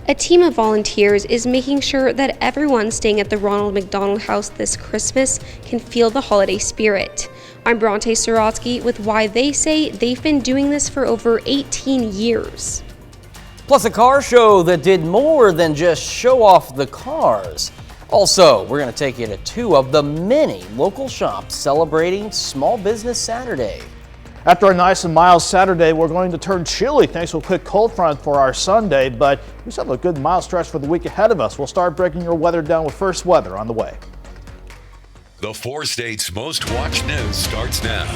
A team of volunteers is making sure that everyone staying at the Ronald McDonald House this Christmas can feel the holiday spirit. I'm Bronte Sorotsky with why they say they've been doing this for over 18 years. Plus a car show that did more than just show off the cars. Also, we're going to take you to two of the many local shops celebrating Small Business Saturday. After a nice and mild Saturday, we're going to turn chilly thanks to a quick cold front for our Sunday, but we still have a good mild stretch for the week ahead of us. We'll start breaking your weather down with first weather on the way. The 4 states' most watched news starts now.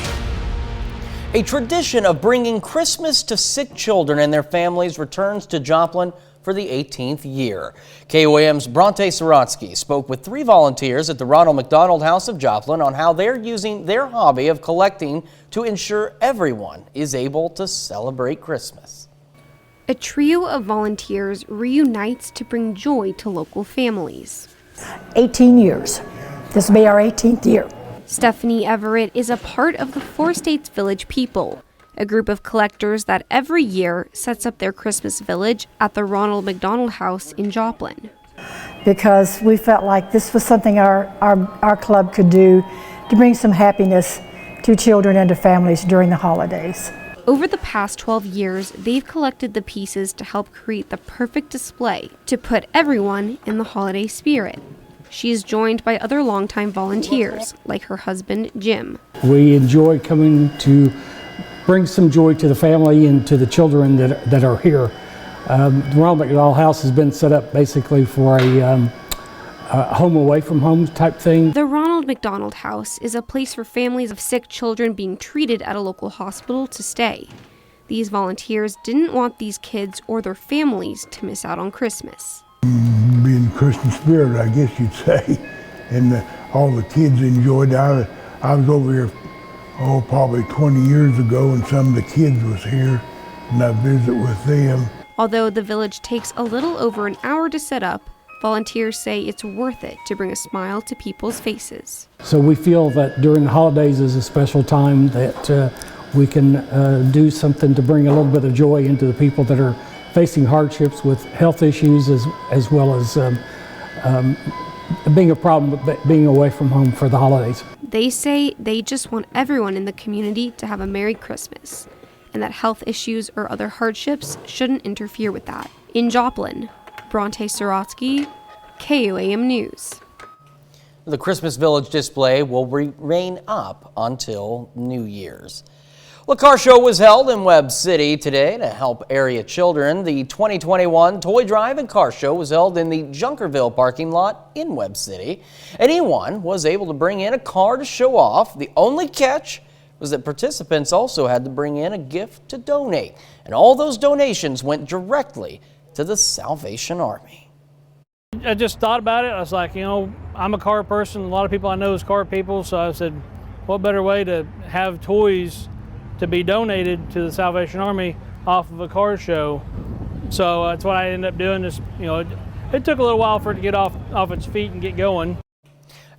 A tradition of bringing Christmas to sick children and their families returns to Joplin for the 18th year. KOAM's Bronte Sorotsky spoke with 3 volunteers at the Ronald McDonald House of Joplin on how they're using their hobby of collecting to ensure everyone is able to celebrate Christmas. A trio of volunteers reunites to bring joy to local families. 18 years. This will be our 18th year. Stephanie Everett is a part of the 4 States Village People, a group of collectors that every year sets up their Christmas village at the Ronald McDonald House in Joplin. Because we felt like this was something our club could do to bring some happiness to children and to families during the holidays. Over the past 12 years, they've collected the pieces to help create the perfect display to put everyone in the holiday spirit. She is joined by other longtime volunteers, like her husband, Jim. We enjoy coming to bring some joy to the family and to the children that are here. The Ronald McDonald House has been set up basically for a home away from home type thing. The Ronald McDonald House is a place for families of sick children being treated at a local hospital to stay. These volunteers didn't want these kids or their families to miss out on Christmas. Being Christmas spirit, I guess you'd say, and all the kids enjoyed it. I was over here, probably 20 years ago, and some of the kids was here, and I visit with them. Although the village takes a little over an hour to set up, volunteers say it's worth it to bring a smile to people's faces. So we feel that during the holidays is a special time that we can do something to bring a little bit of joy into the people that are facing hardships with health issues as well as being a problem with being away from home for the holidays. They say they just want everyone in the community to have a Merry Christmas, and that health issues or other hardships shouldn't interfere with that. In Joplin, Bronte Sorotsky, KOAM News. The Christmas Village display will remain up until New Year's. Well, a car show was held in Webb City today to help area children. The 2021 Toy Drive and Car Show was held in the Junkerville parking lot in Webb City. Anyone was able to bring in a car to show off. The only catch was that participants also had to bring in a gift to donate. And all those donations went directly to the Salvation Army. I just thought about it. I was like, I'm a car person. A lot of people I know is car people. So I said, what better way to have toys to be donated to the Salvation Army off of a car show. So that's what I ended up doing. It took a little while for it to get off its feet and get going.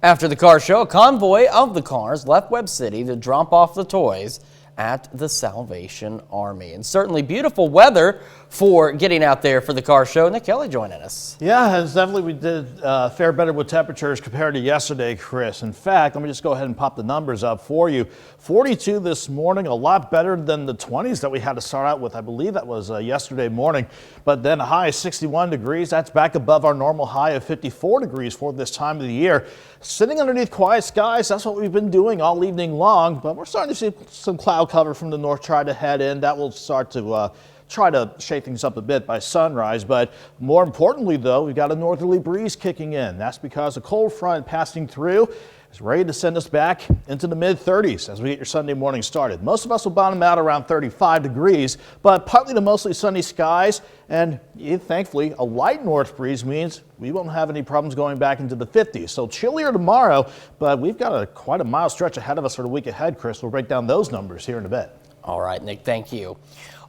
After the car show, a convoy of the cars left Webb City to drop off the toys at the Salvation Army. And certainly beautiful weather for getting out there for the car show. Nick Kelly joining us. Yeah, it's definitely we did fare better with temperatures compared to yesterday, Chris. In fact, let me just go ahead and pop the numbers up for you. 42 this morning, a lot better than the 20s that we had to start out with. I believe that was yesterday morning. But then a high of 61 degrees. That's back above our normal high of 54 degrees for this time of the year. Sitting underneath quiet skies, that's what we've been doing all evening long. But we're starting to see some cloud cover from the north try to head in. That will start to try to shake things up a bit by sunrise. But more importantly, though, we've got a northerly breeze kicking in. That's because a cold front passing through is ready to send us back into the mid-30s as we get your Sunday morning started. Most of us will bottom out around 35 degrees, but partly to mostly sunny skies, and thankfully a light north breeze means we won't have any problems going back into the 50s. So chillier tomorrow, but we've got quite a mild stretch ahead of us for the week ahead, Chris. We'll break down those numbers here in a bit. All right, Nick, thank you.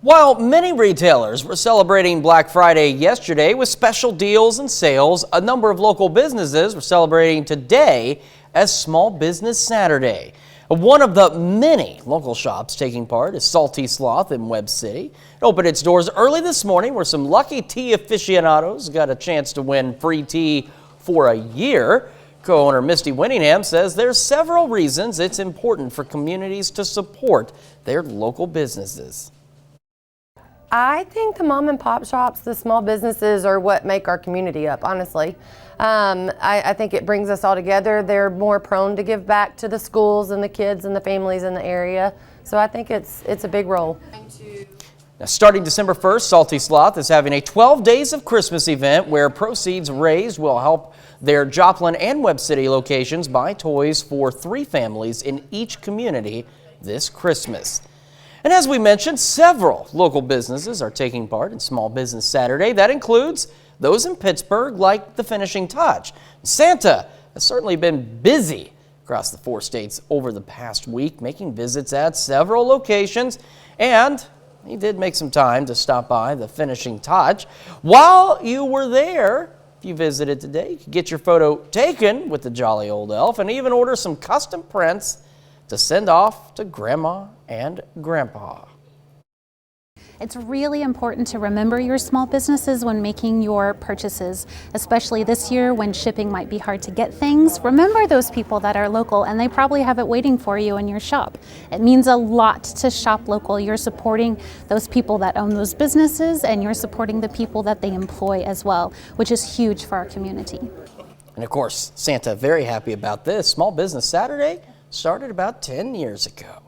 While many retailers were celebrating Black Friday yesterday with special deals and sales, a number of local businesses were celebrating today as Small Business Saturday. One of the many local shops taking part is Salty Sloth in Webb City. It opened its doors early this morning where some lucky tea aficionados got a chance to win free tea for a year. Co-owner Misty Winningham says there's several reasons it's important for communities to support their local businesses. I think the mom and pop shops, the small businesses, are what make our community up, honestly. I think it brings us all together. They're more prone to give back to the schools and the kids and the families in the area. So I think it's a big role. Now, starting December 1st, Salty Sloth is having a 12 Days of Christmas event where proceeds raised will help their Joplin and Webb City locations buy toys for 3 families in each community this Christmas. And as we mentioned, several local businesses are taking part in Small Business Saturday. That includes those in Pittsburgh, like The Finishing Touch. Santa has certainly been busy across the 4 states over the past week, making visits at several locations, and he did make some time to stop by The Finishing Touch. While you were there, if you visited today, you could get your photo taken with the jolly old elf and even order some custom prints to send off to Grandma and Grandpa. It's really important to remember your small businesses when making your purchases, especially this year when shipping might be hard to get things. Remember those people that are local, and they probably have it waiting for you in your shop. It means a lot to shop local. You're supporting those people that own those businesses, and you're supporting the people that they employ as well, which is huge for our community. And of course, Santa very happy about this. Small Business Saturday started about 10 years ago.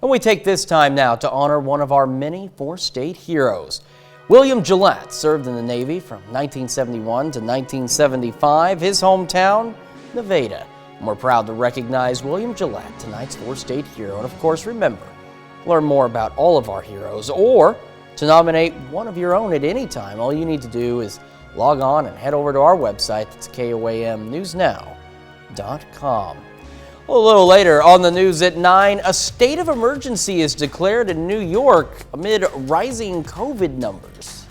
And we take this time now to honor one of our many 4-state heroes. William Gillette served in the Navy from 1971 to 1975. His hometown, Nevada. And we're proud to recognize William Gillette, tonight's 4-state hero. And of course, remember, learn more about all of our heroes or to nominate one of your own at any time. All you need to do is log on and head over to our website. That's KOAMnewsnow.com. A little later on the news at 9, a state of emergency is declared in New York amid rising COVID numbers.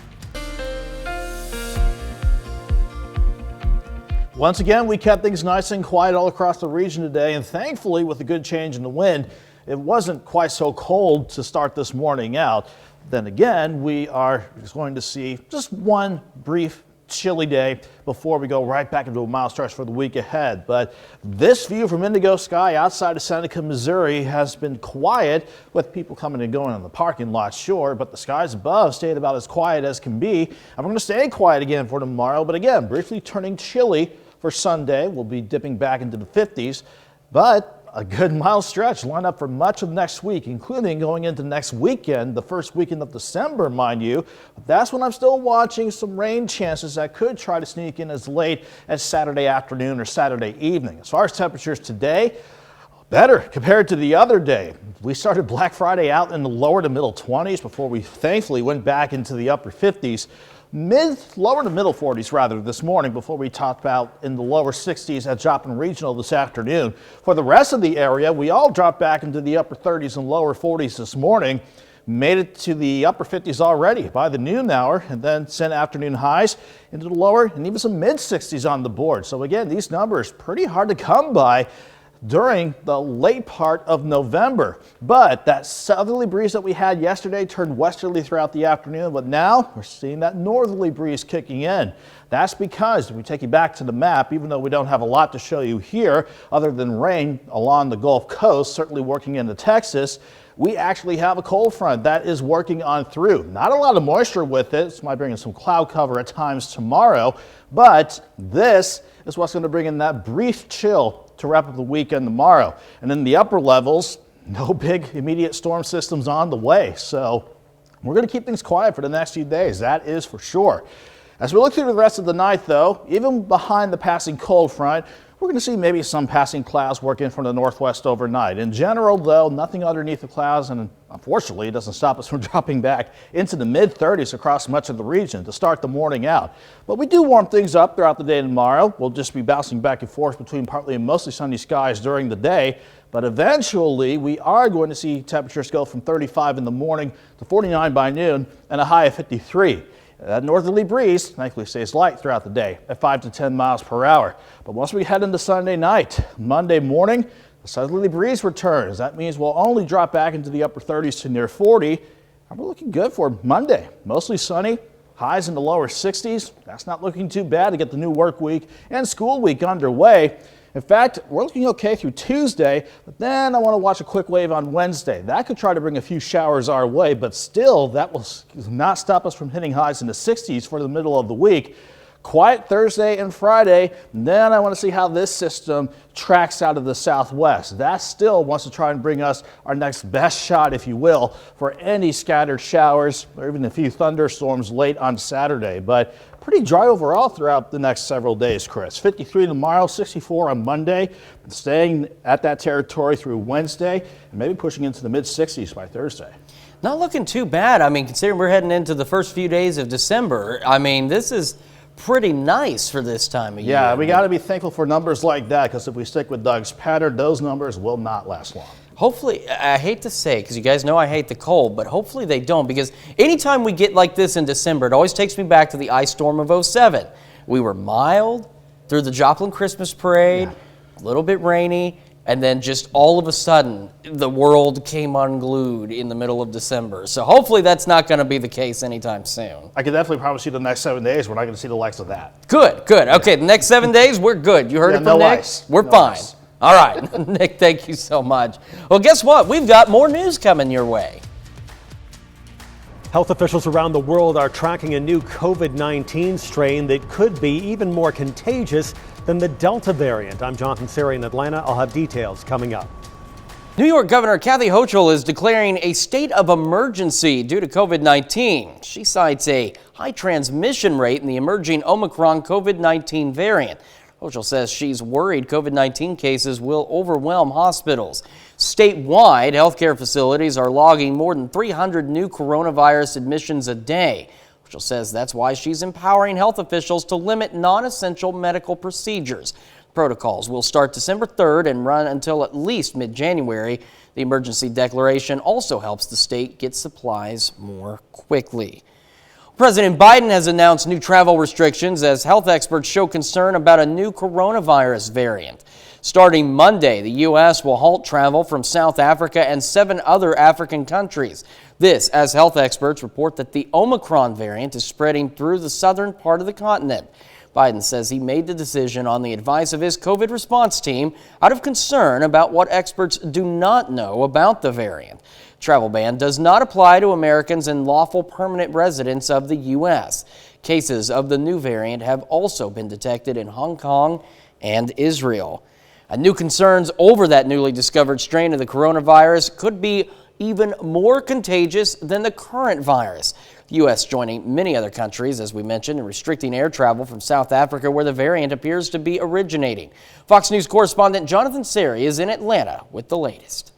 Once again, we kept things nice and quiet all across the region today, and thankfully, with a good change in the wind, it wasn't quite so cold to start this morning out. Then again, we are going to see just one brief chilly day before we go right back into a mild stretch for the week ahead. But this view from Indigo Sky outside of Seneca, Missouri has been quiet, with people coming and going in the parking lot, sure, but the skies above stayed about as quiet as can be. And we're going to stay quiet again for tomorrow, but again, briefly turning chilly for Sunday. We'll be dipping back into the 50s, but a good mild stretch lined up for much of next week, including going into next weekend, the first weekend of December, mind you. But that's when I'm still watching some rain chances that could try to sneak in as late as Saturday afternoon or Saturday evening. As far as temperatures today, better compared to the other day. We started Black Friday out in the lower to middle 20s before we thankfully went back into the upper 50s. Lower to middle 40s rather this morning before we topped out in the lower 60s at Joplin Regional this afternoon. For the rest of the area, we all dropped back into the upper 30s and lower 40s this morning. Made it to the upper 50s already by the noon hour, and then sent afternoon highs into the lower and even some mid 60s on the board. So again, these numbers pretty hard to come by during the late part of November. But that southerly breeze that we had yesterday turned westerly throughout the afternoon, but now we're seeing that northerly breeze kicking in. That's because, if we take you back to the map, even though we don't have a lot to show you here other than rain along the Gulf Coast, certainly working into Texas, we actually have a cold front that is working on through. Not a lot of moisture with it. This might bring in some cloud cover at times tomorrow, but this is what's going to bring in that brief chill to wrap up the weekend tomorrow. And in the upper levels, no big immediate storm systems on the way. So we're going to keep things quiet for the next few days. That is for sure. As we look through the rest of the night, though, even behind the passing cold front, we're going to see maybe some passing clouds work in from the northwest overnight. In general, though, nothing underneath the clouds, and unfortunately, it doesn't stop us from dropping back into the mid-30s across much of the region to start the morning out. But we do warm things up throughout the day tomorrow. We'll just be bouncing back and forth between partly and mostly sunny skies during the day. But eventually, we are going to see temperatures go from 35 in the morning to 49 by noon and a high of 53. That northerly breeze thankfully stays light throughout the day at 5 to 10 miles per hour. But once we head into Sunday night, Monday morning, A southerly breeze returns. That means we'll only drop back into the upper 30s to near 40. And we're looking good for Monday. Mostly sunny, highs in the lower 60s. That's not looking too bad to get the new work week and school week underway. In fact, we're looking okay through Tuesday, but then I want to watch a quick wave on Wednesday. That could try to bring a few showers our way, but still, that will not stop us from hitting highs in the 60s for the middle of the week. Quiet Thursday and Friday, and then I want to see how this system tracks out of the southwest. That still wants to try and bring us our next best shot, if you will, for any scattered showers or even a few thunderstorms late on Saturday. But pretty dry overall throughout the next several days, Chris. 53 tomorrow, 64 on Monday, staying at that territory through Wednesday, and maybe pushing into the mid-60s by Thursday. Not looking too bad. I mean, considering we're heading into the first few days of December, I mean, this is pretty nice for this time of year. Yeah, we got to be thankful for numbers like that, because if we stick with Doug's pattern, those numbers will not last long. Hopefully, I hate to say, because you guys know I hate the cold, but hopefully they don't, because anytime we get like this in December, it always takes me back to the ice storm of '07. We were mild through the Joplin Christmas parade, a little bit rainy, and then just all of a sudden, the world came unglued in the middle of December. So hopefully that's not going to be the case anytime soon. I can definitely promise you the next 7 days, we're not going to see the likes of that. Good, good. Okay, the next 7 days, we're good. You heard it from no Nick? ice. We're No fine. ice. All right, Nick, thank you so much. Well, guess what? We've got more news coming your way. Health officials around the world are tracking a new COVID-19 strain that could be even more contagious than the Delta variant. I'm Jonathan Seri in Atlanta. I'll have details coming up. New York Governor Kathy Hochul is declaring a state of emergency due to COVID-19. She cites a high transmission rate in the emerging Omicron COVID-19 variant. Hochul says she's worried COVID-19 cases will overwhelm hospitals. Statewide, healthcare facilities are logging more than 300 new coronavirus admissions a day. Hochul says that's why she's empowering health officials to limit non-essential medical procedures. Protocols will start December 3rd and run until at least mid-January. The emergency declaration also helps the state get supplies more quickly. President Biden has announced new travel restrictions as health experts show concern about a new coronavirus variant. Starting Monday, the U.S. will halt travel from South Africa and 7 other African countries. This as health experts report that the Omicron variant is spreading through the southern part of the continent. Biden says he made the decision on the advice of his COVID response team out of concern about what experts do not know about the variant. Travel ban does not apply to Americans and lawful permanent residents of the U.S. Cases of the new variant have also been detected in Hong Kong and Israel. New concerns over that newly discovered strain of the coronavirus could be even more contagious than the current virus. The U.S. joining many other countries, as we mentioned, in restricting air travel from South Africa, where the variant appears to be originating. Fox News correspondent Jonathan Seri is in Atlanta with the latest.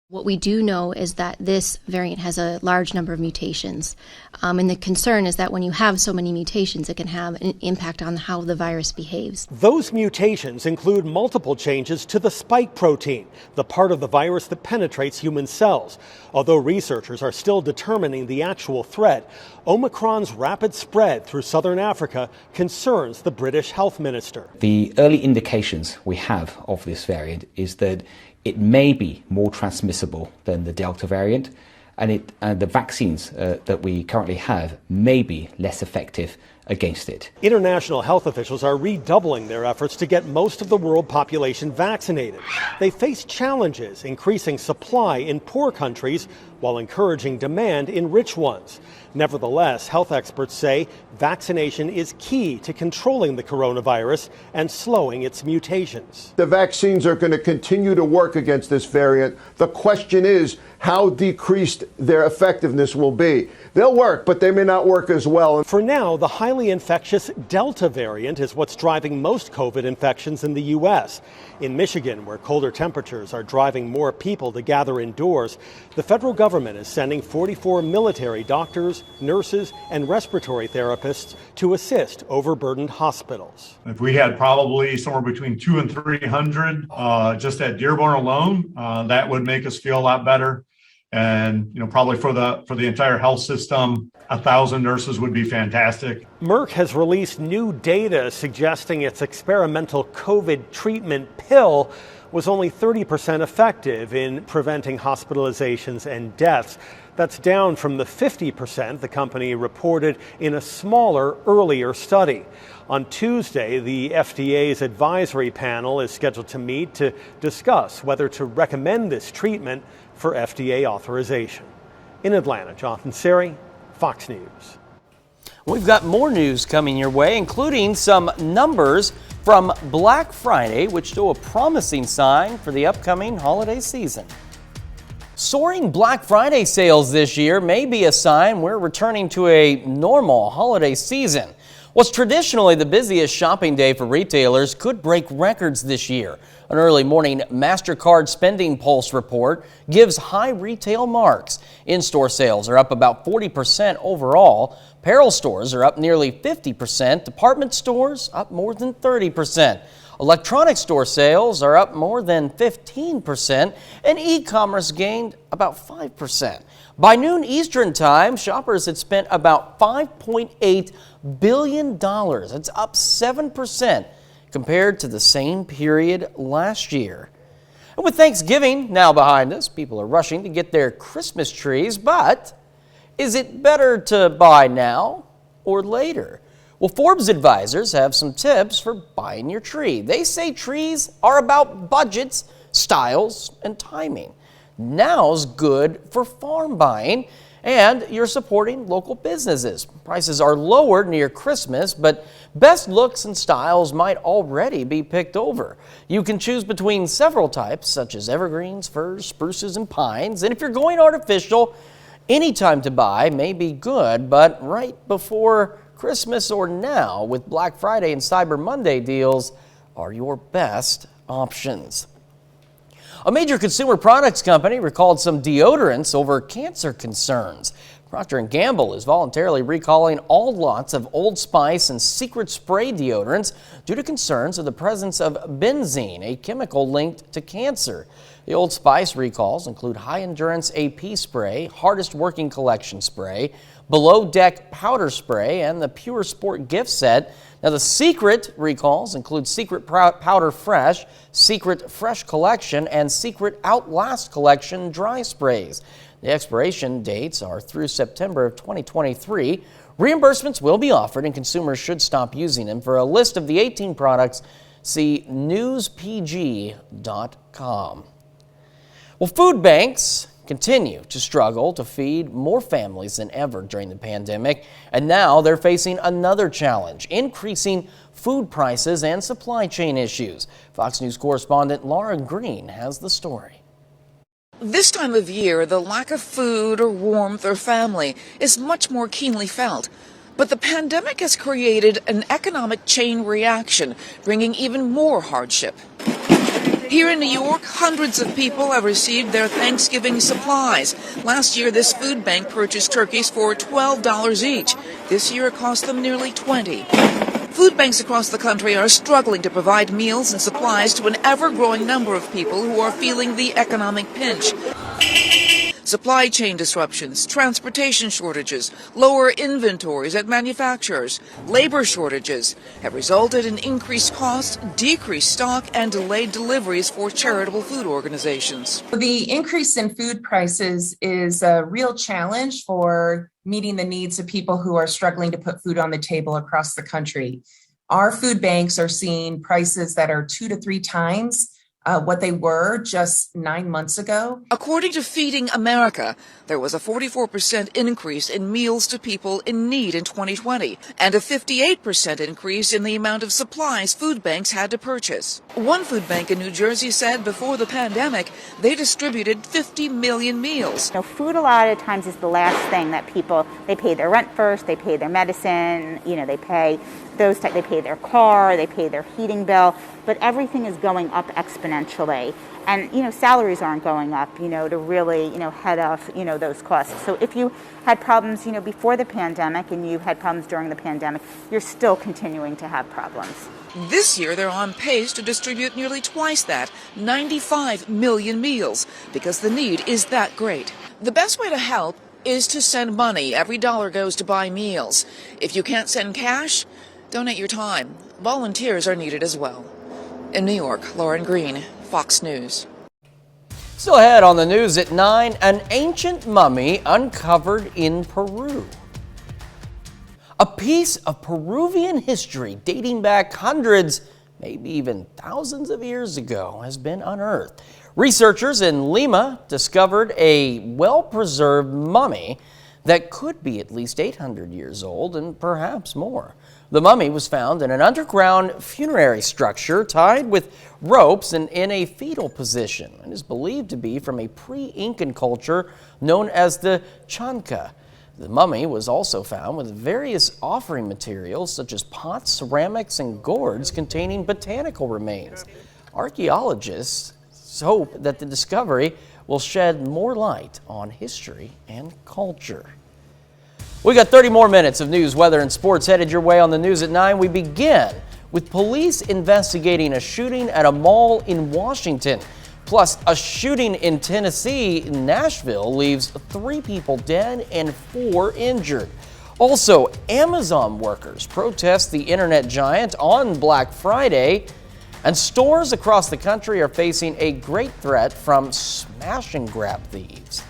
What we do know is that this variant has a large number of mutations. And the concern is that when you have so many mutations, it can have an impact on how the virus behaves. Those mutations include multiple changes to the spike protein, the part of the virus that penetrates human cells. Although researchers are still determining the actual threat, Omicron's rapid spread through southern Africa concerns the British health minister. The early indications we have of this variant is that it may be more transmissible than the Delta variant, and the vaccines that we currently have may be less effective against it. International health officials are redoubling their efforts to get most of the world population vaccinated. They face challenges increasing supply in poor countries while encouraging demand in rich ones. Nevertheless, health experts say vaccination is key to controlling the coronavirus and slowing its mutations. The vaccines are going to continue to work against this variant. The question is how decreased their effectiveness will be. They'll work, but they may not work as well. For now, the highly infectious Delta variant is what's driving most COVID infections in the U.S. In Michigan, where colder temperatures are driving more people to gather indoors, the federal government is sending 44 military doctors, nurses, and respiratory therapists to assist overburdened hospitals. If we had probably somewhere between 200 and 300 just at Dearborn alone, that would make us feel a lot better. And probably for the entire health system, 1,000 nurses would be fantastic. Merck has released new data suggesting its experimental COVID treatment pill was only 30% effective in preventing hospitalizations and deaths. That's down from the 50% the company reported in a smaller, earlier study. On Tuesday, the FDA's advisory panel is scheduled to meet to discuss whether to recommend this treatment for FDA authorization. In Atlanta, Jonathan Seri, Fox News. We've got more news coming your way, including some numbers from Black Friday, which show a promising sign for the upcoming holiday season. Soaring Black Friday sales this year may be a sign we're returning to a normal holiday season. What's traditionally the busiest shopping day for retailers could break records this year. An early morning MasterCard Spending Pulse report gives high retail marks. In-store sales are up about 40% overall. Apparel stores are up nearly 50%. Department stores up more than 30%. Electronics store sales are up more than 15%, and e-commerce gained about 5%. By noon Eastern time, shoppers had spent about $5.8 billion. That's up 7% compared to the same period last year. And with Thanksgiving now behind us, people are rushing to get their Christmas trees, but is it better to buy now or later? Well, Forbes advisors have some tips for buying your tree. They say trees are about budgets, styles, and timing. Now's good for farm buying, and you're supporting local businesses. Prices are lower near Christmas, but best looks and styles might already be picked over. You can choose between several types, such as evergreens, firs, spruces, and pines. And if you're going artificial, any time to buy may be good, but right before Christmas or now with Black Friday and Cyber Monday deals are your best options. A major consumer products company recalled some deodorants over cancer concerns. Procter & Gamble is voluntarily recalling all lots of Old Spice and Secret Spray deodorants due to concerns of the presence of benzene, a chemical linked to cancer. The Old Spice recalls include High Endurance AP Spray, Hardest Working Collection Spray, Below Deck Powder Spray, and the Pure Sport gift set. Now, the Secret recalls include Secret Powder Fresh, Secret Fresh Collection, and Secret Outlast Collection dry sprays. The expiration dates are through September of 2023. Reimbursements will be offered, and consumers should stop using them. For a list of the 18 products, see newspg.com. Well, food banks continue to struggle to feed more families than ever during the pandemic, and now they're facing another challenge: increasing food prices and supply chain issues. Fox News correspondent Laura Green has the story. This time of year, the lack of food or warmth or family is much more keenly felt. But the pandemic has created an economic chain reaction, bringing even more hardship. Here in New York, hundreds of people have received their Thanksgiving supplies. Last year, this food bank purchased turkeys for $12 each. This year, it cost them nearly $20. Food banks across the country are struggling to provide meals and supplies to an ever-growing number of people who are feeling the economic pinch. Supply chain disruptions, transportation shortages, lower inventories at manufacturers, labor shortages have resulted in increased costs, decreased stock, and delayed deliveries for charitable food organizations. The increase in food prices is a real challenge for meeting the needs of people who are struggling to put food on the table across the country. Our food banks are seeing prices that are 2 to 3 times what they were just 9 months ago. According to Feeding America, there was a 44% increase in meals to people in need in 2020 and a 58% increase in the amount of supplies food banks had to purchase. One food bank in New Jersey said before the pandemic, they distributed 50 million meals. Food a lot of times is the last thing that people, they pay their rent first, they pay their medicine, they pay they pay their car, they pay their heating bill, but everything is going up exponentially. And, salaries aren't going up, to really, head off, those costs. So if you had problems, before the pandemic and you had problems during the pandemic, you're still continuing to have problems. This year, they're on pace to distribute nearly twice that, 95 million meals, because the need is that great. The best way to help is to send money. Every dollar goes to buy meals. If you can't send cash, donate your time. Volunteers are needed as well. In New York, Lauren Green, Fox News. Still ahead on the news at 9, an ancient mummy uncovered in Peru. A piece of Peruvian history dating back hundreds, maybe even thousands of years ago has been unearthed. Researchers in Lima discovered a well-preserved mummy that could be at least 800 years old and perhaps more. The mummy was found in an underground funerary structure tied with ropes and in a fetal position and is believed to be from a pre-Incan culture known as the Chanca. The mummy was also found with various offering materials such as pots, ceramics, and gourds containing botanical remains. Archaeologists hope that the discovery will shed more light on history and culture. We got 30 more minutes of news, weather, and sports headed your way on the news at 9. We begin with police investigating a shooting at a mall in Washington. Plus, a shooting in Tennessee, Nashville, leaves 3 people dead and 4 injured. Also, Amazon workers protest the internet giant on Black Friday, and stores across the country are facing a great threat from smash and grab thieves.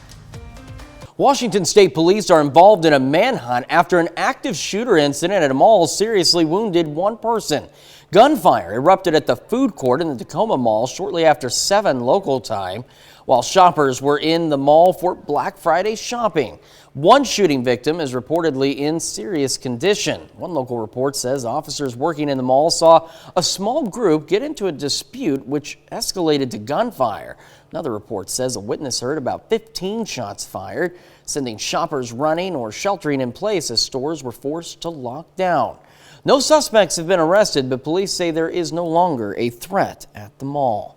Washington State Police are involved in a manhunt after an active shooter incident at a mall seriously wounded 1 person. Gunfire erupted at the food court in the Tacoma Mall shortly after 7 local time, while shoppers were in the mall for Black Friday shopping. 1 shooting victim is reportedly in serious condition. 1 local report says officers working in the mall saw a small group get into a dispute which escalated to gunfire. Another report says a witness heard about 15 shots fired, sending shoppers running or sheltering in place as stores were forced to lock down. No suspects have been arrested, but police say there is no longer a threat at the mall.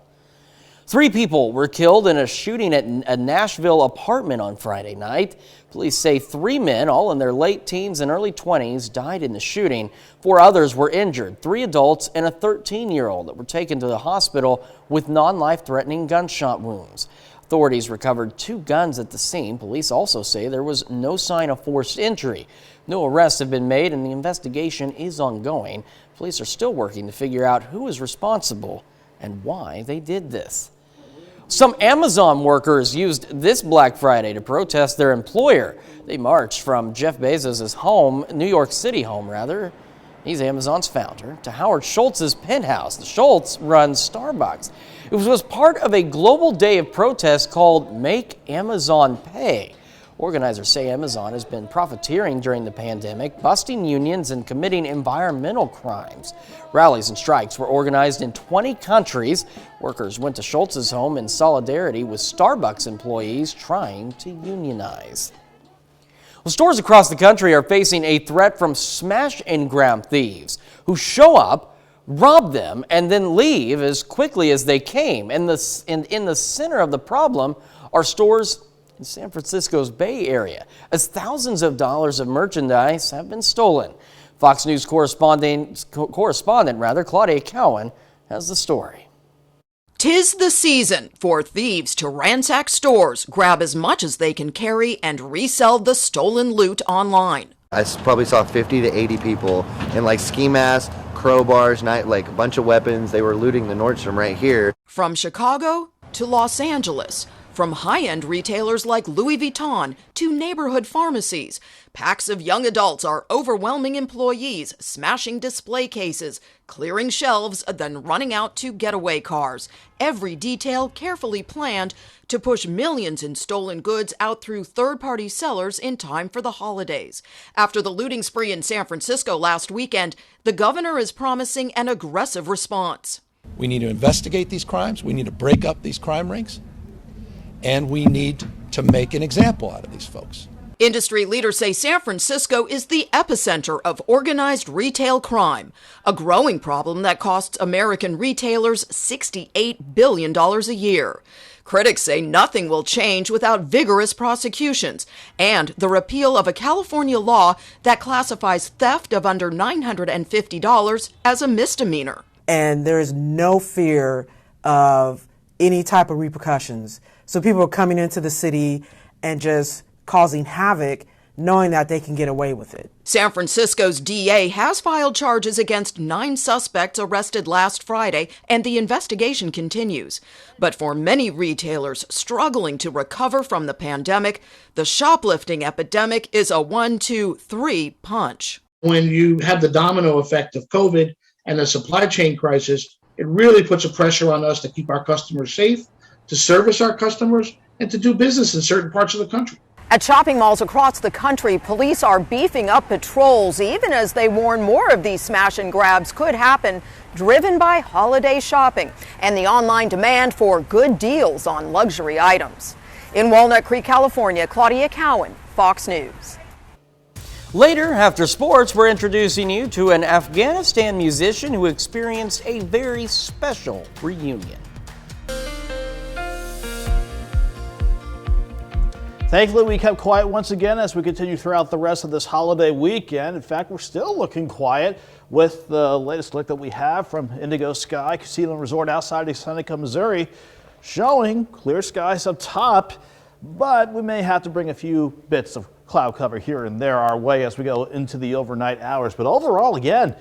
3 people were killed in a shooting at a Nashville apartment on Friday night. Police say 3 men, all in their late teens and early 20s, died in the shooting. 4 others were injured, 3 adults and a 13-year-old that were taken to the hospital with non-life-threatening gunshot wounds. Authorities recovered 2 guns at the scene. Police also say there was no sign of forced entry. No arrests have been made and the investigation is ongoing. Police are still working to figure out who is responsible and why they did this. Some Amazon workers used this Black Friday to protest their employer. They marched from Jeff Bezos' home, New York City home rather, he's Amazon's founder, to Howard Schultz's penthouse. The Schultz runs Starbucks. It was part of a global day of protest called Make Amazon Pay. Organizers say Amazon has been profiteering during the pandemic, busting unions and committing environmental crimes. Rallies and strikes were organized in 20 countries. Workers went to Schultz's home in solidarity with Starbucks employees trying to unionize. Well, stores across the country are facing a threat from smash and grab thieves who show up, rob them, and then leave as quickly as they came. And in the center of the problem are stores in San Francisco's Bay Area, as thousands of dollars of merchandise have been stolen. Fox News correspondent Claudia Cowan has the story. 'Tis the season for thieves to ransack stores, grab as much as they can carry, and resell the stolen loot online. I probably saw 50 to 80 people in like ski masks, crowbars, like a bunch of weapons. They were looting the Nordstrom right here. From Chicago to Los Angeles, from high-end retailers like Louis Vuitton to neighborhood pharmacies, packs of young adults are overwhelming employees, smashing display cases, clearing shelves, then running out to getaway cars. Every detail carefully planned to push millions in stolen goods out through third-party sellers in time for the holidays. After the looting spree in San Francisco last weekend, the governor is promising an aggressive response. We need to investigate these crimes. We need to break up these crime rings. And we need to make an example out of these folks. Industry leaders say San Francisco is the epicenter of organized retail crime, a growing problem that costs American retailers $68 billion a year. Critics say nothing will change without vigorous prosecutions and the repeal of a California law that classifies theft of under $950 as a misdemeanor. And there is no fear of any type of repercussions. So people are coming into the city and just causing havoc, knowing that they can get away with it. San Francisco's DA has filed charges against 9 suspects arrested last Friday, and the investigation continues. But for many retailers struggling to recover from the pandemic, the shoplifting epidemic is a 1-2-3 punch. When you have the domino effect of COVID and the supply chain crisis, it really puts a pressure on us to keep our customers safe, to service our customers, and to do business in certain parts of the country. At shopping malls across the country, police are beefing up patrols, even as they warn more of these smash and grabs could happen, driven by holiday shopping and the online demand for good deals on luxury items. In Walnut Creek, California, Claudia Cowan, Fox News. Later, after sports, we're introducing you to an Afghanistan musician who experienced a very special reunion. Thankfully, we kept quiet once again as we continue throughout the rest of this holiday weekend. In fact, we're still looking quiet with the latest look that we have from Indigo Sky Casino and Resort outside of Seneca, Missouri, showing clear skies up top, but we may have to bring a few bits of cloud cover here and there our way as we go into the overnight hours. But overall, again,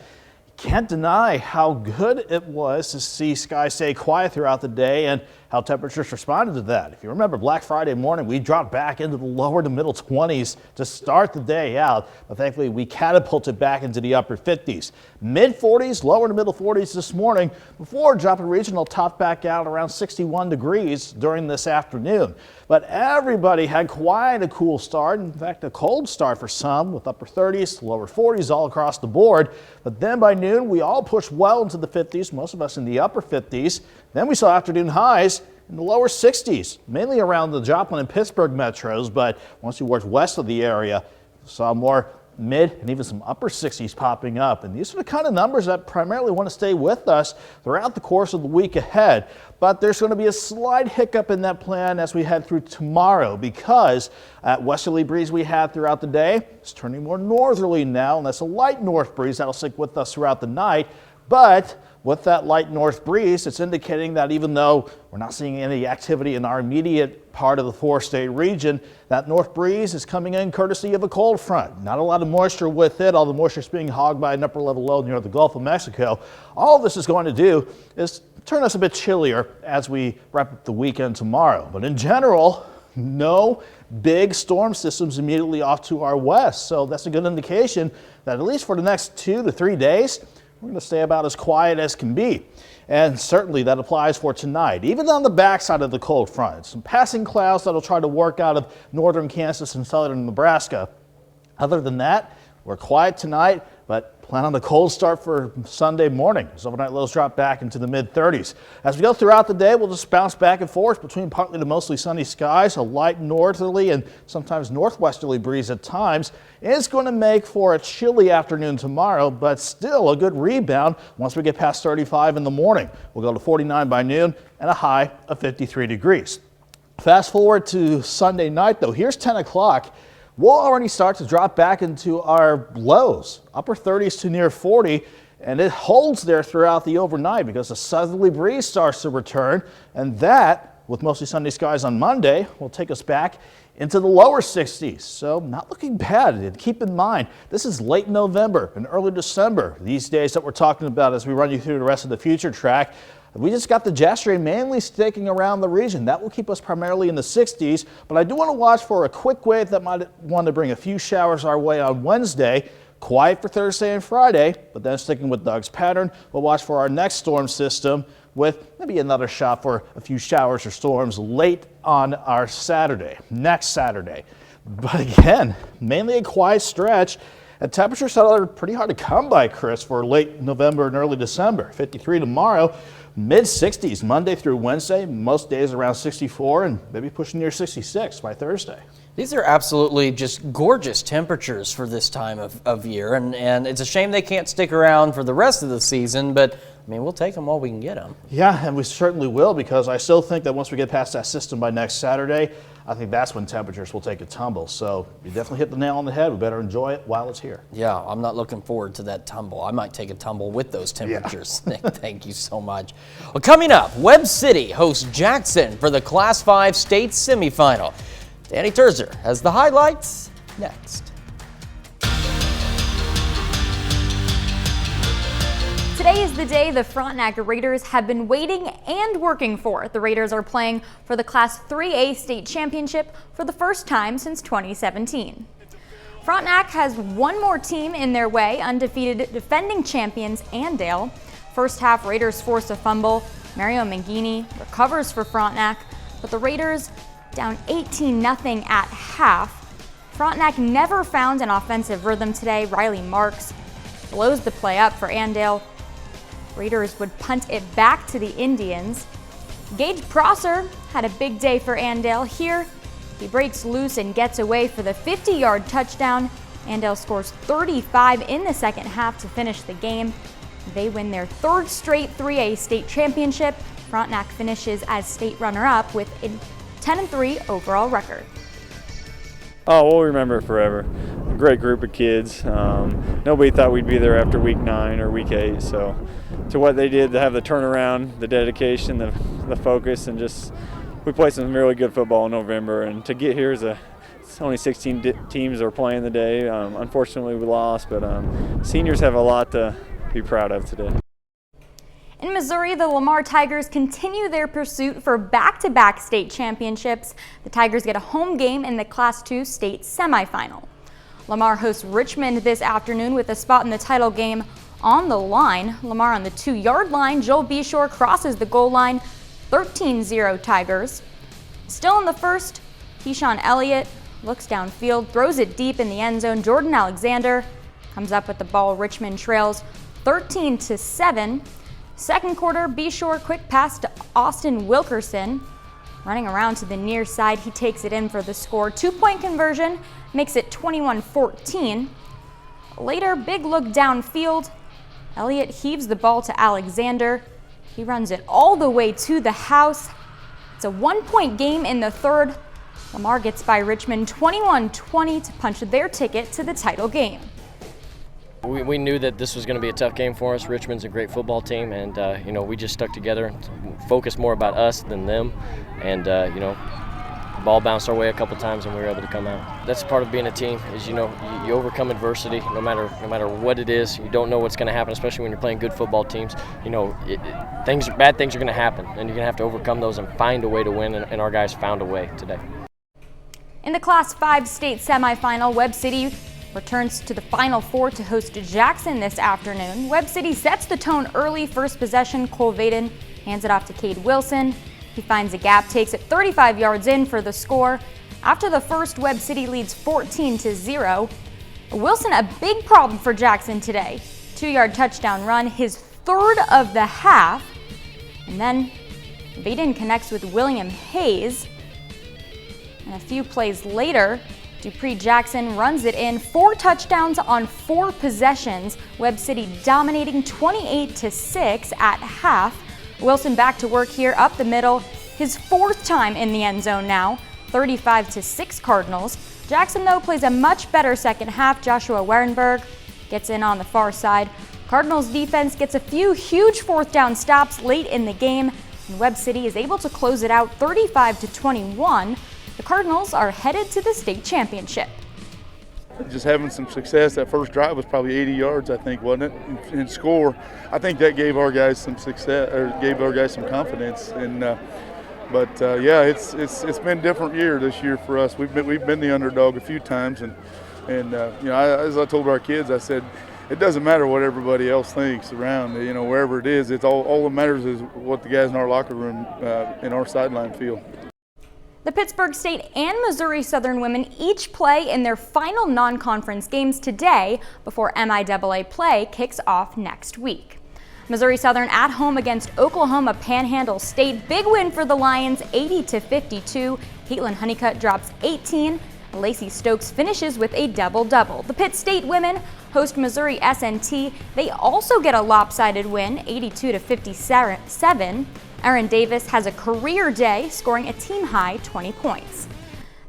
can't deny how good it was to see skies stay quiet throughout the day and how temperatures responded to that. If you remember, Black Friday morning, we dropped back into the lower to middle 20s to start the day out, but thankfully we catapulted back into the upper 50s. Mid 40s, lower to middle 40s this morning before dropping regional top back out around 61 degrees during this afternoon. But everybody had quite a cool start. In fact, a cold start for some with upper 30s, lower 40s all across the board. But then by noon, we all pushed well into the 50s, most of us in the upper 50s. Then we saw afternoon highs in the lower 60s, mainly around the Joplin and Pittsburgh metros. But once you worked west of the area, saw more mid and even some upper 60s popping up. And these are the kind of numbers that primarily want to stay with us throughout the course of the week ahead. But there's going to be a slight hiccup in that plan as we head through tomorrow, because that westerly breeze we had throughout the day is turning more northerly now, and that's a light north breeze that'll stick with us throughout the night. But with that light north breeze, it's indicating that even though we're not seeing any activity in our immediate part of the four-state region, that north breeze is coming in courtesy of a cold front. Not a lot of moisture with it. All the moisture is being hogged by an upper level low near the Gulf of Mexico. All this is going to do is turn us a bit chillier as we wrap up the weekend tomorrow. But in general, no big storm systems immediately off to our west. So that's a good indication that at least for the next 2 to 3 days, we're going to stay about as quiet as can be. And certainly that applies for tonight. Even on the backside of the cold front, some passing clouds that'll try to work out of northern Kansas and southern Nebraska. Other than that, we're quiet tonight, but plan on the cold start for Sunday morning. As overnight lows drop back into the mid-30s. As we go throughout the day, we'll just bounce back and forth between partly to mostly sunny skies, a light northerly and sometimes northwesterly breeze at times. It's going to make for a chilly afternoon tomorrow, but still a good rebound once we get past 35 in the morning. We'll go to 49 by noon and a high of 53 degrees. Fast forward to Sunday night, though. Here's 10 o'clock. We'll already start to drop back into our lows, upper 30s to near 40, and it holds there throughout the overnight because the southerly breeze starts to return, and that, with mostly sunny skies on Monday, will take us back into the lower 60s. So not looking bad. And keep in mind, this is late November and early December, these days that we're talking about as we run you through the rest of the future track. We just got the jet stream mainly sticking around the region. That will keep us primarily in the 60s, but I do want to watch for a quick wave that might want to bring a few showers our way on Wednesday. Quiet for Thursday and Friday, but then sticking with Doug's pattern, we'll watch for our next storm system with maybe another shot for a few showers or storms late on our Saturday, next Saturday. But again, mainly a quiet stretch. And temperatures that are pretty hard to come by, Chris, for late November and early December. 53 tomorrow, mid-60s Monday through Wednesday, most days around 64 and maybe pushing near 66 by Thursday. These are absolutely just gorgeous temperatures for this time of year, and it's a shame they can't stick around for the rest of the season, but I mean, we'll take them while we can get them. Yeah, and we certainly will, because I still think that once we get past that system by next Saturday, I think that's when temperatures will take a tumble. So you definitely hit the nail on the head. We better enjoy it while it's here. Yeah, I'm not looking forward to that tumble. I might take a tumble with those temperatures. Yeah. Thank you so much. Well, coming up, Webb City hosts Jackson for the Class 5 state semifinal. Danny Terzer has the highlights next. Today is the day the Frontenac Raiders have been waiting and working for. The Raiders are playing for the Class 3A state championship for the first time since 2017. Frontenac has one more team in their way, undefeated defending champions Andale. First half, Raiders force a fumble. Mario Mangini recovers for Frontenac, but the Raiders down 18-0 at half. Frontenac never found an offensive rhythm today. Riley Marks blows the play up for Andale. Raiders would punt it back to the Indians. Gage Prosser had a big day for Andale. Here, he breaks loose and gets away for the 50-yard touchdown. Andale scores 35 in the second half to finish the game. They win their third straight 3A state championship. Frontenac finishes as state runner-up with a 10-3 overall record. Oh, we'll remember it forever. A great group of kids. Nobody thought we'd be there after week 9 or week 8. So to what they did, to have the turnaround, the dedication, the focus, and just we played some really good football in November. And to get here it's only 16 teams are playing the day. Unfortunately, we lost, but seniors have a lot to be proud of today. In Missouri, the Lamar Tigers continue their pursuit for back-to-back state championships. The Tigers get a home game in the Class 2 state semifinal. Lamar hosts Richmond this afternoon with a spot in the title game on the line. Lamar on the 2-yard line. Joel Beshore crosses the goal line. 13-0 Tigers. Still in the first, Keyshawn Elliott looks downfield, throws it deep in the end zone. Jordan Alexander comes up with the ball. Richmond trails 13-7. Second quarter, Beshore quick pass to Austin Wilkerson. Running around to the near side, he takes it in for the score. 2-point conversion makes it 21-14. Later, big look downfield. Elliott heaves the ball to Alexander. He runs it all the way to the house. It's a 1-point game in the third. Lamar gets by Richmond 21-20 to punch their ticket to the title game. We knew that this was going to be a tough game for us. Richmond's a great football team, and we just stuck together and focused more about us than them. And the ball bounced our way a couple times, and we were able to come out. That's part of being a team. Is you overcome adversity, no matter what it is. You don't know what's going to happen, especially when you're playing good football teams. Bad things are going to happen, and you're going to have to overcome those and find a way to win. And our guys found a way today. In the Class 5 state semifinal, Webb City returns to the Final Four to host Jackson this afternoon. Webb City sets the tone early. First possession, Cole Vaden hands it off to Cade Wilson. He finds a gap, takes it 35 yards in for the score. After the first, Webb City leads 14-0. Wilson, a big problem for Jackson today. 2-yard touchdown run, his third of the half. And then Vaden connects with William Hayes. And a few plays later, Dupree Jackson runs it in. 4 touchdowns on 4 possessions. Webb City dominating 28-6 at half. Wilson back to work here up the middle. His 4th time in the end zone now. 35-6 Cardinals. Jackson, though, plays a much better second half. Joshua Werenberg gets in on the far side. Cardinals defense gets a few huge 4th down stops late in the game. And Webb City is able to close it out 35-21. The Cardinals are headed to the state championship. Just having some success. That first drive was probably 80 yards, I think, wasn't it? And score. I think that gave our guys some success, or gave our guys some confidence. And it's been a different year this year for us. We've been the underdog a few times, and as I told our kids, I said, it doesn't matter what everybody else thinks around. Wherever it is, it's all that matters is what the guys in our locker room, in our sideline feel. The Pittsburgh State and Missouri Southern women each play in their final non-conference games today before MIAA play kicks off next week. Missouri Southern at home against Oklahoma Panhandle State. Big win for the Lions, 80-52. Caitlin Honeycutt drops 18. Lacey Stokes finishes with a double-double. The Pitt State women host Missouri SNT. They also get a lopsided win, 82-57. Erin Davis has a career day, scoring a team-high 20 points.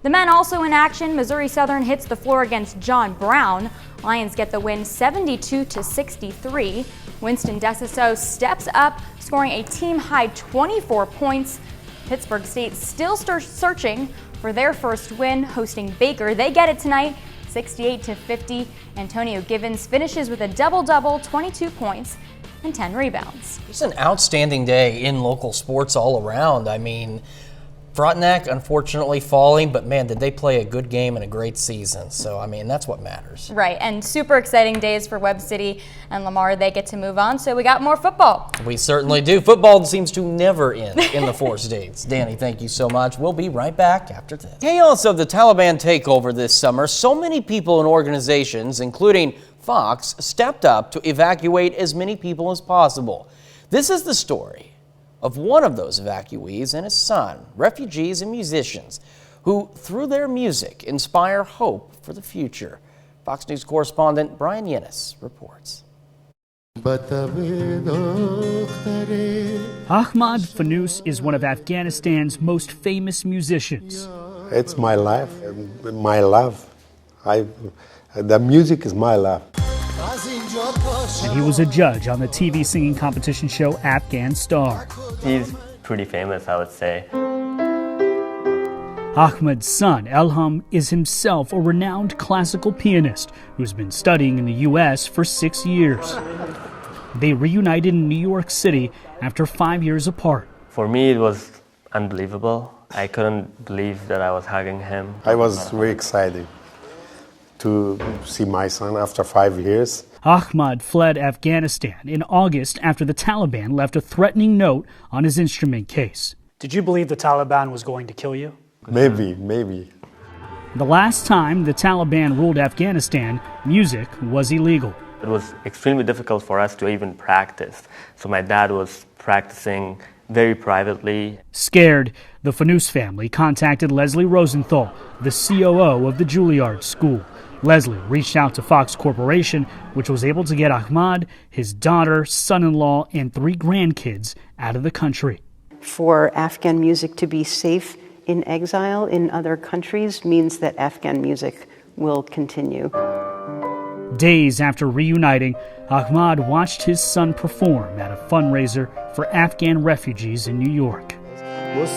The men also in action. Missouri Southern hits the floor against John Brown. Lions get the win 72-63. Winston Desiso steps up, scoring a team-high 24 points. Pittsburgh State still searching for their first win, hosting Baker. They get it tonight, 68-50. Antonio Givens finishes with a double-double, 22 points and 10 rebounds. It's an outstanding day in local sports all around. I mean, Frontenac unfortunately falling, but man, did they play a good game and a great season. So, I mean, that's what matters. Right, and super exciting days for Webb City and Lamar. They get to move on, so we got more football. We certainly do. Football seems to never end in the 4 states. Danny, thank you so much. We'll be right back after this. Chaos of the Taliban takeover this summer, so many people and organizations, including Fox, stepped up to evacuate as many people as possible. This is the story of one of those evacuees and his son, refugees and musicians, who, through their music, inspire hope for the future. Fox News correspondent Brian Yennis reports. Ahmad Fanous is one of Afghanistan's most famous musicians. It's my life, my love. The music is my love. And he was a judge on the TV singing competition show Afghan Star. He's pretty famous, I would say. Ahmad's son, Elham, is himself a renowned classical pianist who's been studying in the U.S. for 6 years. They reunited in New York City after 5 years apart. For me, it was unbelievable. I couldn't believe that I was hugging him. I was very excited to see my son after 5 years. Ahmad fled Afghanistan in August after the Taliban left a threatening note on his instrument case. Did you believe the Taliban was going to kill you? Maybe. The last time the Taliban ruled Afghanistan, music was illegal. It was extremely difficult for us to even practice. So my dad was practicing very privately. Scared, the Fanous family contacted Leslie Rosenthal, the COO of the Juilliard School. Leslie reached out to Fox Corporation, which was able to get Ahmad, his daughter, son-in-law, and 3 grandkids out of the country. For Afghan music to be safe in exile in other countries means that Afghan music will continue. Days after reuniting, Ahmad watched his son perform at a fundraiser for Afghan refugees in New York. When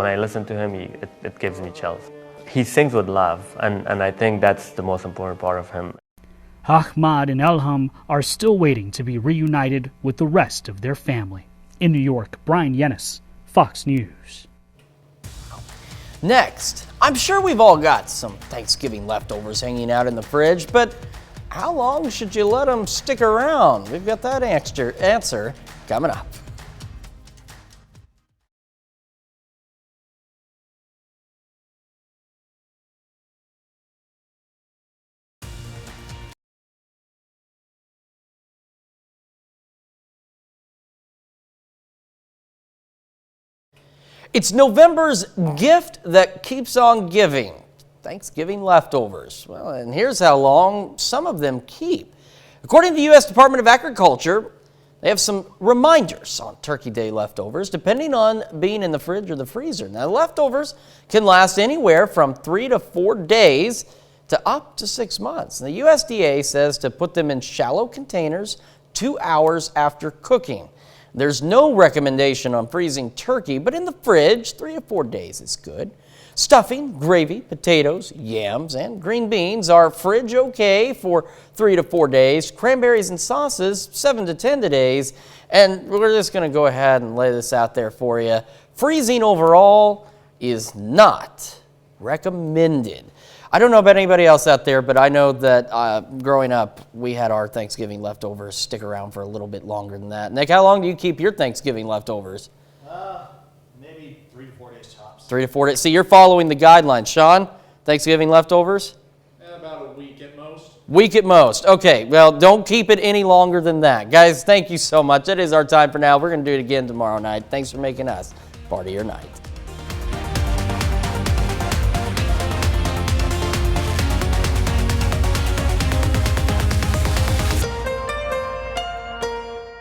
I listen to him, it gives me chills. He sings with love, and I think that's the most important part of him. Ahmad and Elham are still waiting to be reunited with the rest of their family. In New York, Brian Yennis, Fox News. Next, I'm sure we've all got some Thanksgiving leftovers hanging out in the fridge, but how long should you let them stick around? We've got that answer coming up. It's November's gift that keeps on giving. Thanksgiving leftovers. Well, and here's how long some of them keep. According to the U.S. Department of Agriculture, they have some reminders on Turkey Day leftovers, depending on being in the fridge or the freezer. Now, leftovers can last anywhere from 3 to 4 days to up to 6 months. And the USDA says to put them in shallow containers 2 hours after cooking. There's no recommendation on freezing turkey, but in the fridge, 3 to 4 days is good. Stuffing, gravy, potatoes, yams, and green beans are fridge okay for 3 to 4 days. Cranberries and sauces, 7 to 10 days. And we're just going to go ahead and lay this out there for you. Freezing overall is not recommended. I don't know about anybody else out there, but I know that growing up, we had our Thanksgiving leftovers stick around for a little bit longer than that. Nick, how long do you keep your Thanksgiving leftovers? Maybe 3 to 4 days tops. 3 to 4 days. See, you're following the guidelines. Sean, Thanksgiving leftovers? About a week at most. Week at most. Okay, well, don't keep it any longer than that. Guys, thank you so much. That is our time for now. We're going to do it again tomorrow night. Thanks for making us part of your night.